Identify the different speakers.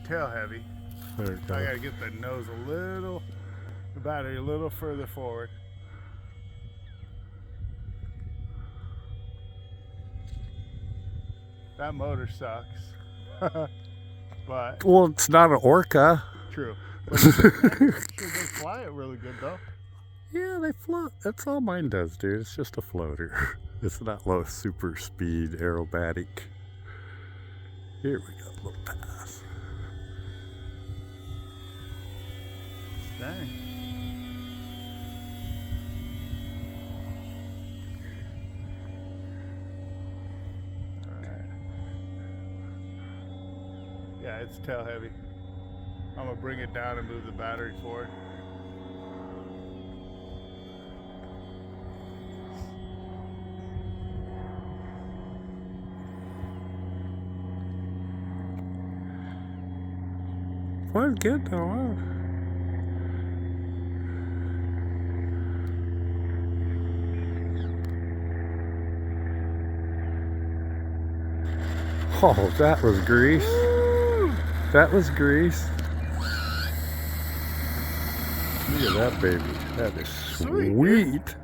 Speaker 1: tail heavy.
Speaker 2: There it
Speaker 1: I
Speaker 2: goes.
Speaker 1: gotta get the nose the battery a little further forward. That motor sucks. But
Speaker 2: Well, it's not an orca.
Speaker 1: true. But sure, they fly it really good though.
Speaker 2: Yeah, they float. That's all mine does, dude. It's just a floater. It's not low super speed aerobatic. Here we go, little pass.
Speaker 1: Dang. Alright. Yeah, it's tail heavy. I'm gonna bring it down and move the battery forward.
Speaker 2: Fly's good though, huh? Oh, that was grease.
Speaker 1: Woo!
Speaker 2: That was grease. Look at that baby. That is
Speaker 1: Sweet,
Speaker 2: sweet.